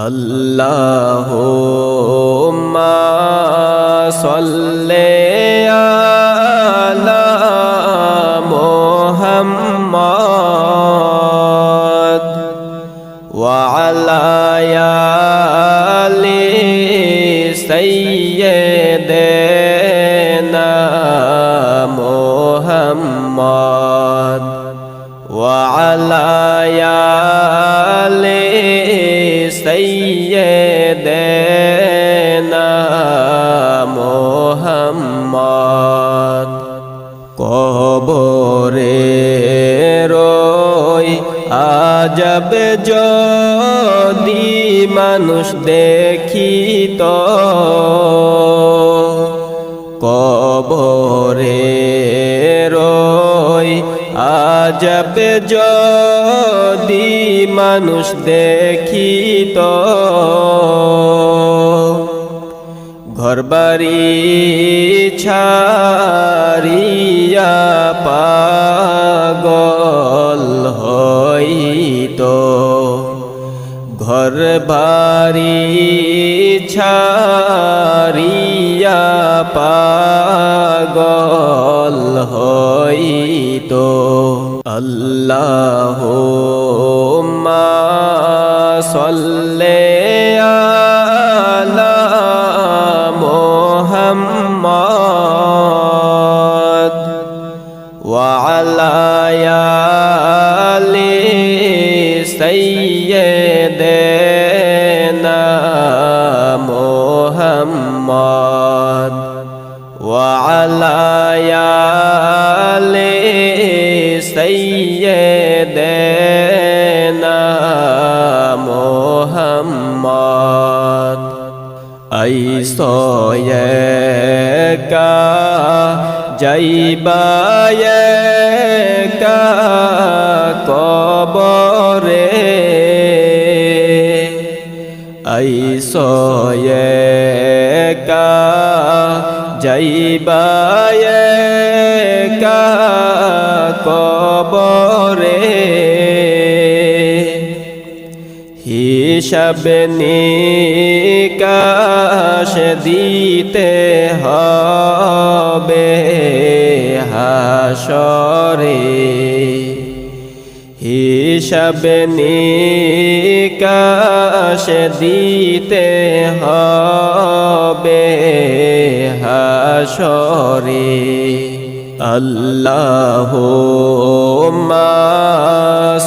আল্লাহুম্মা সাল্লি আলা মুহাম্মাদ ওয়া আলা আলি সাইয়্যিদিনা মুহাম্মাদ ওয়া আলা আলি সাইয়্যিদিনা মুহাম্মাদ। কবরে রই আজব যদি মানুষ দেখিত, কবরে রই আজব যদি মানুষ দেখিত, ঘরবাড়ি ছাড়িয়া পাগল হইত, ঘরবাড়ি ছাড়িয়া পাগল হইত। আল্লাহুম্মা সাল্লি আলা মুহাম্মাদ ওয়া আলা আলি সাইয়্যিদিনা মুহাম্মাদ ওয়া আলা আলি সাইয়্যিদিনা মুহাম্মাদ। আইসো একা যাইবা একা কবরে, আইসো একা যাইবা একা কবরে, হিসাব নিকাশ দিতে হবে হাশরে, হিসাব নিকাশ দিতে হবে হাশরে। আল্লাহুম্মা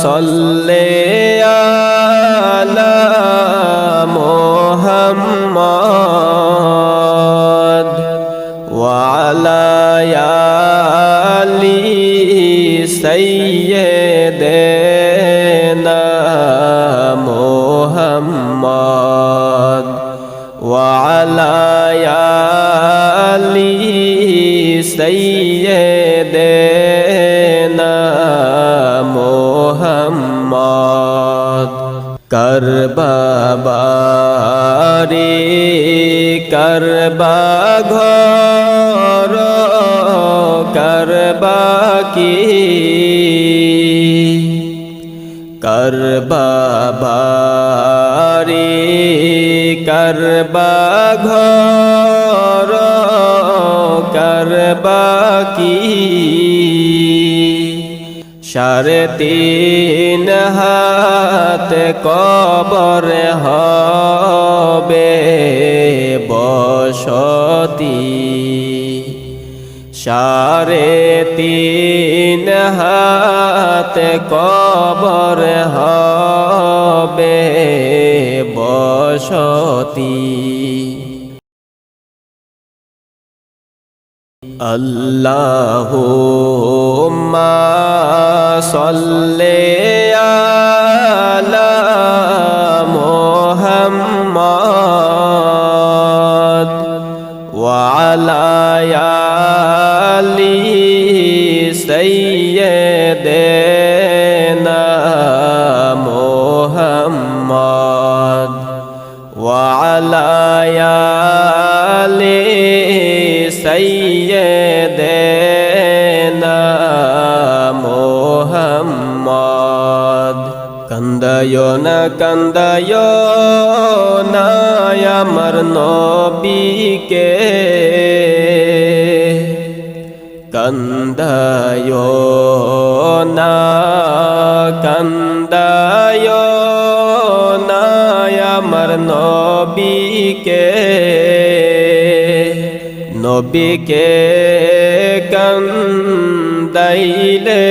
সাল্লি আলা মুহাম্মাদ ওয়া আলা আলি সাইয়্যিদিনা মুহাম্মাদ ওয়া আলা আলি সাইয়্যিদিনা মুহাম্মাদ। করবাবারি করবা ঘর করবা কি, করবাবারি করবা ঘর করবা কি, সাড়ে তিন হাত কবর হবে বসতি, সাড়ে তিন হাত কবর হবে বসতি। আল্লাহুম্মা সাল্লি আলা মুহাম্মাদ ওয়া আলা আলি সাইয়্যিদিনা মুহাম্মাদ ওয়া আলা আলি সাইয়্যিদিনা মুহাম্মাদ। কান্দায়ো না আমার নবীকে, কান্দায়ো না আমার নবীকে, নবীকে কান্দাইলে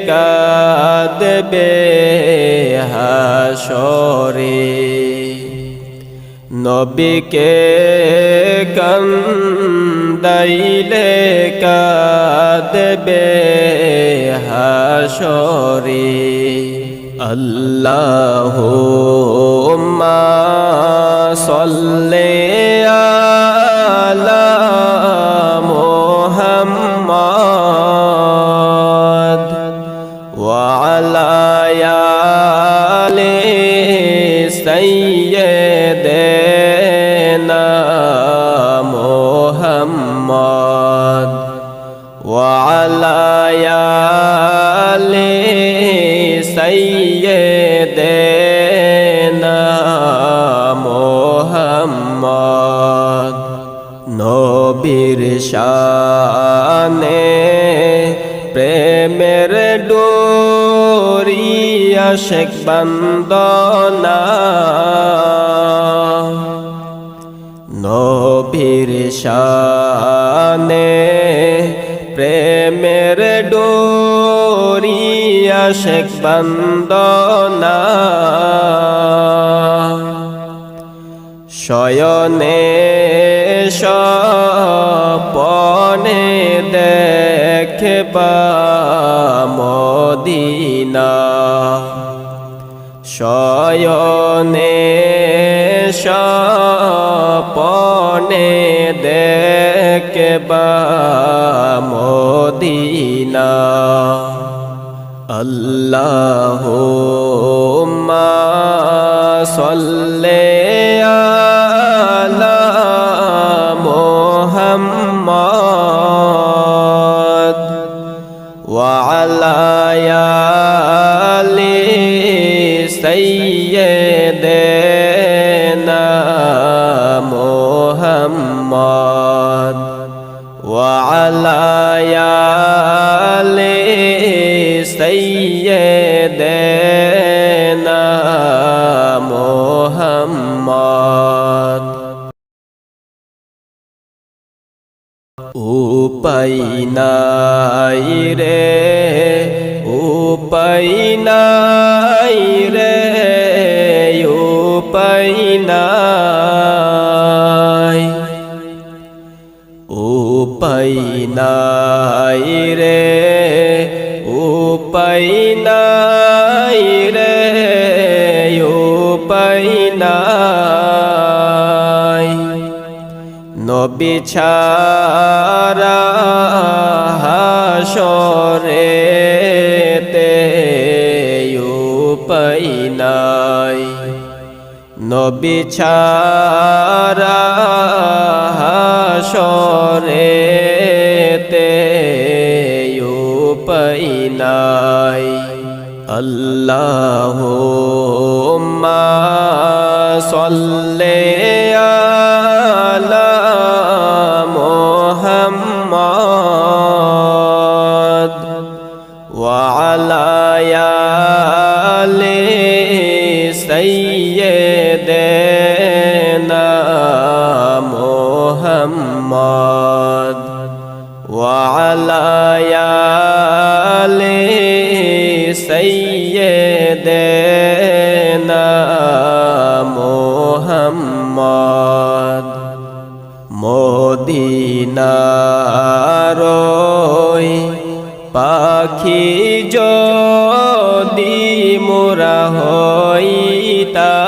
কাঁদবে হাসরে, নবীকে কান্দাইলে কাঁদবে হাসরে। আল্লাহুম্মা সাল্লি আলা মুহাম্মাদ ওয়া আলা আলি সাইয়্যিদিনা মুহাম্মাদ ওয়া আলা আলি সাইয়্যিদিনা মুহাম্মাদ। নবীর শানে প্রেমের ডোরি আশিক বন্দনা, নবীর শানে প্রেমের ডোরি আশিক বন্দনা, শয়নে স্বপনে দেখবা মদিনা, শয়নে স্বপনে দেখবা মদিনা। আল্লাহুম্মা সাল্লি আলা মুহাম্মাদ ওয়া আলা আলি সাইয়্যিদিনা মুহাম্মাদ ওয়া আলা আলি সাইয়্যিদিনা মুহাম্মাদ। উপায় নাই রে, উপায় নাই রে, উপায় নাই, উপায় নাই রে, উপায় নাই রে, উপায় নাই। নবী ছাড়া হাসরেতে উপায় নাই, নবী ছাড়া হাসরেতে উপায় নাই। আল্লাহুম্মা সাল্লি আলা মুহাম্মাদ ওয়া আলা আলি সাইয়্যিদিনা মুহাম্মাদ ওয়া আলা আলি সাইয়্যিদিনা মুহাম্মাদ। মদিনার ওই পাখি যদি মোরা হইতাম,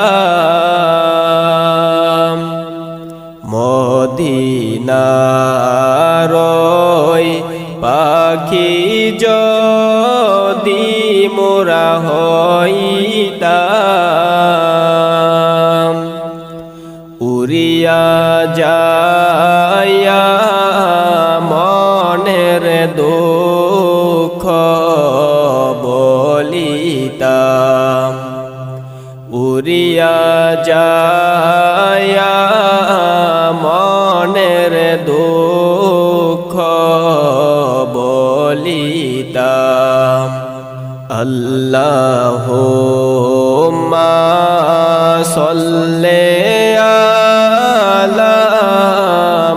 মদিনার ওই পাখি যদি মোরা হইতাম, উড়িয়া যায়া মনের দুঃখ বলিতাম, সাজায়া মনের দুঃখ বলিতাম আল্লাহুম্মা সাল্লি আলা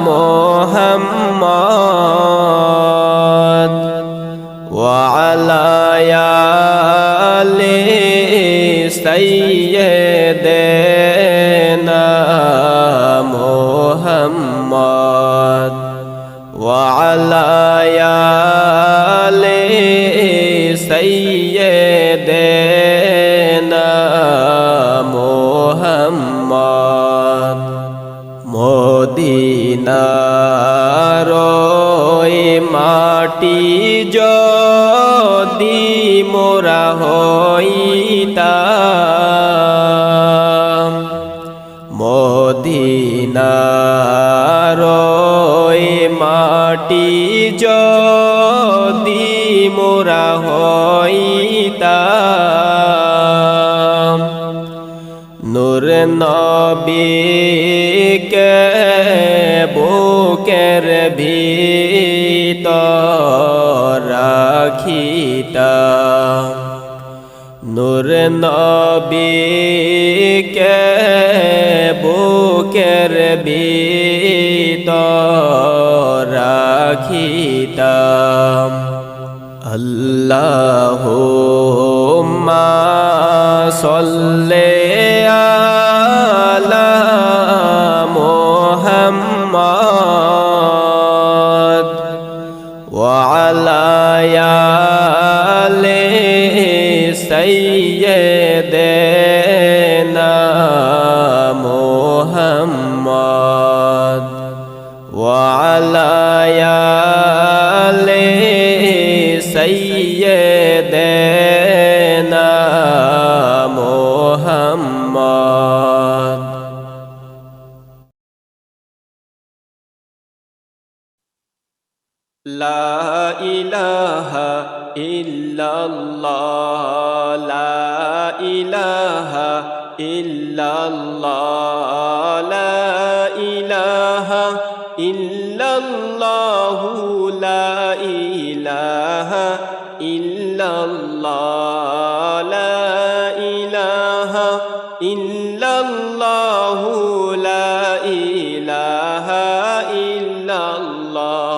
মুহাম্মাদ ওয়া আলা আলি সাইয়্যিদিনা মুহাম্মাদ ওয়া আলা আলি সাইয়্যিদিনা মুহাম্মাদ মদিনার ওই মাটি যদি মোরা হইতাম মদিনার ওই মাটি যদি মোরা হইতাম নূর নবীকে বুকের ভিতর রাখিতাম নূর নবীকে বুকের ভিতর রাখিতাম আল্লাহুম্মা সাল্লি আলা মুহাম্মাদ ওয়া আলা আলি সাইয়্যিদিনা মুহাম্মাদ ওয়া আলা আলি সাইয়্যিদিনা মুহাম্মাদ লা ইলাহা ইল্লাল্লাহ লা ইলাহা ইল্লাল্লাহ লা ইলাহা ইল্লাল্লাহ লা ইলাহা ইল্লাল্লাহ লা ইলাহা ইল্লাল্লাহ লা ইলাহা ইল্লাল্লাহ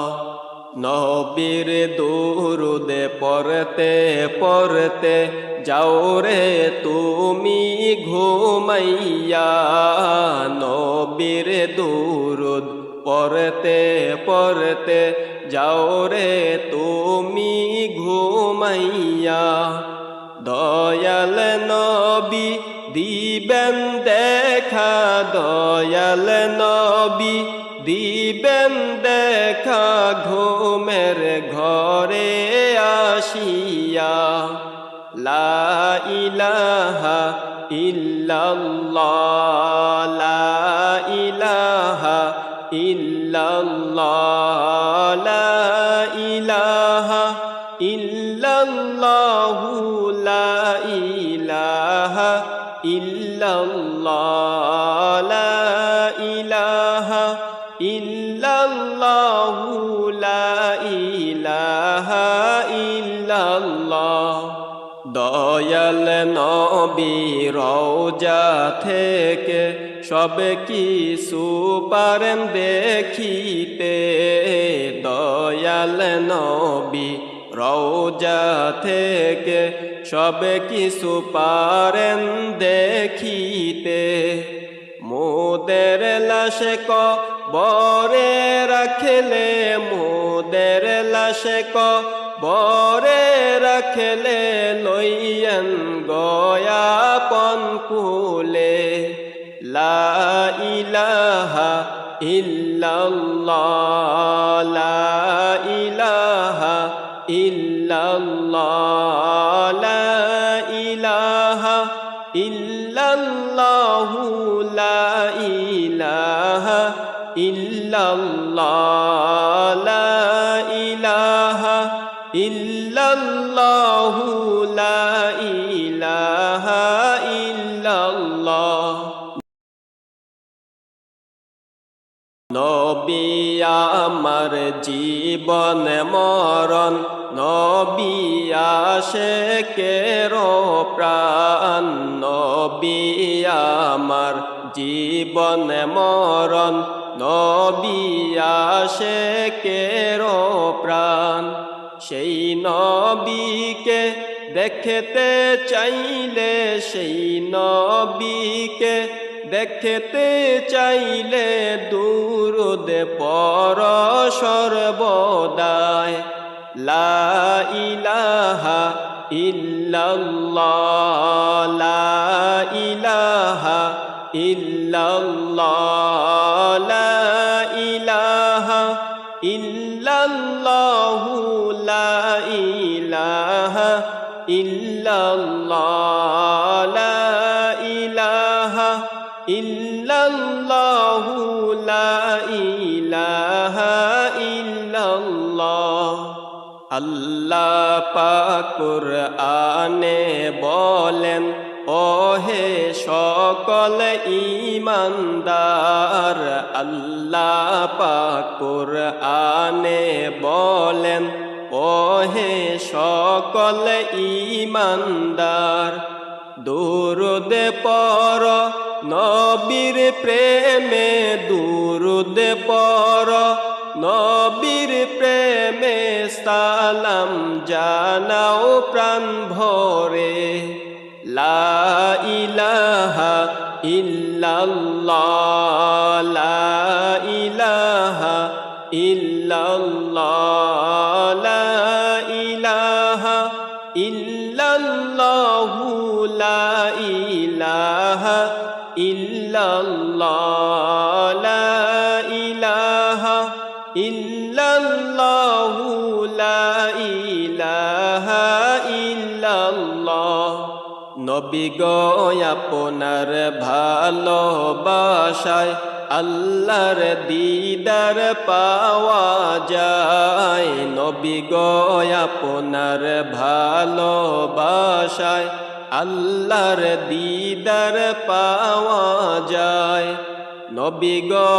নবীর দুরূদ পড়তে পড়তে যাও রে তুমি ঘুমাইয়া নবীর দুরূদ পড়তে পড়তে যাও রে তুমি ঘুমাইয়া দয়াল নবী দিবেন দেখা দয়াল নবী দিবেন দেখা ঘুমের ঘরে আসিয়া লা ইলাহা ইল্লাল্লাহ লা ইলাহা ইল্লাল্লাহ লা ইলাহা ইল্লাল্লাহ লা ইলাহা ইল্লাল্লাহ লা ইলাহা ইল্লাল্লাহ লা ইলাহা ইল্লাল্লাহ দয়াল নবী রওজা থেকে সব কিছু পারেন দেখিতে দয়াল নবী রওজা থেকে সব কিছু পারেন দেখিতে মোদের লাশ কবরে রাখলে মোদের লাশ কবরে রাখলে লইয়েন গয়াপন কুলে লা ইলাহা ইল্লাল্লাহ লা ইলাহা ইল্লাল্লাহ লা ইলাহা ইল্লাল্লাহ লা ইলাহা ইল্লাল্লাহ লা ইলাহা ইল্লাল্লাহ লা ইলাহা ইল্লাল্লাহ নবী আমার জীবন মরণ, নবী আশিকের প্রাণ। নবী আমার জীবন মরণ, নবী আশিকের প্রাণ। সেই নবীকে দেখতে চাইলে, সেই নবীকে দেখতে চাইলে দুরূদ পড় সর্বদাই। লা ইলাহা ইল্লাল্লাহ, লা ইলাহা ইল্লাল্লাহ, লা ইলাহা ইল্লাল্লাহু, লা ইলাহা ইল্লাল্লাহ, লা ইলাহা ইল্লাল্লাহু, লা ইলাহা ইল্লাল্লাহ। আল্লাহ পাক কুরআনে বলেন, ওহে সকল ঈমানদার। আল্লাহ পাক কুরআনে বলেন, ওহে সকল ঈমানদার। দুরূদ পড় নবীর প্রেমে, দুরূদ পড় নবীর প্রেমে, সালাম জানাও প্রাণ ভরে। লা ইলাহা ইল্লাল্লাহ, লা ইলাহা ইল্লাল্লাহ, লা ইলাহা ইল্লাল্লাহু, লা ইলাহা ইল্লাল্লাহ, লা ইলাহা ইল্লাল্লাহু, লা ইলাহা ইল্লাল্লাহ। নবী গো আপনার ভালোবাসায় আল্লাহর দিদার পাওয়া যায়। নবী গো আপনার ভালোবাসায় আল্লাহর দিদার পাওয়া যায়। নবী গো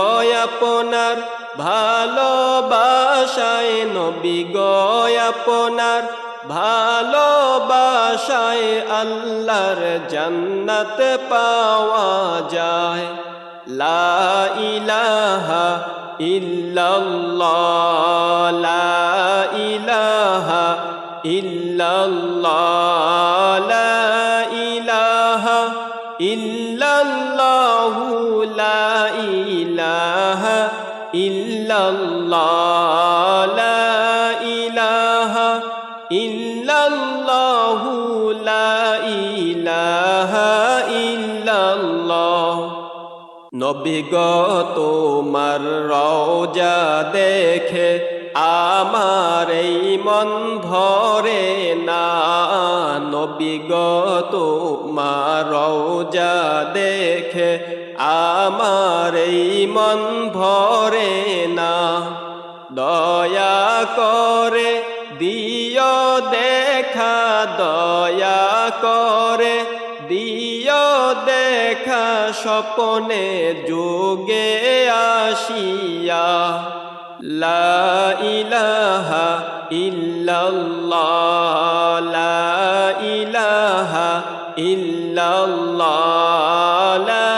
আপনার ভালোবাসায়, নবী গো আপনার ভালোবাসায় আল্লাহর জান্নাত পাওয়া যায়। লা ইলাহা ইল্লাল্লাহ, লা ইলাহা ইল্লাল্লাহ, লা ইলাহা ইল্লাল্লাহু, লা ইলাহা ইল্লাল্লাহ, লা ইলাহা ইল্লাল্লাহু, লা ইলাহা ইল্লাল্লাহ। নবী গো তোমার রওজা দেখে আমার এই মন ভরে না। নবী গো তোমার রওজা দেখে আমার এই মন ভরে না। দয়া করে দিও দেখা, দয়া করে দিও দেখা, স্বপনে যুগে আসিয়া। লা ইলাহা ইল্লাল্লাহ, লা ইলাহা ইল্লাল্লাহ, লা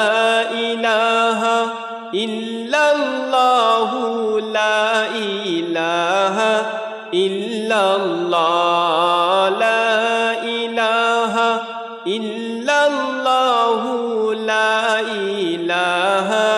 ইলাহা ইল্লাল্লাহু, লা ইলাহা ইল্লাল্লাহ, লা ইলাহা ইল্লাল্লাহু, লা ইলাহা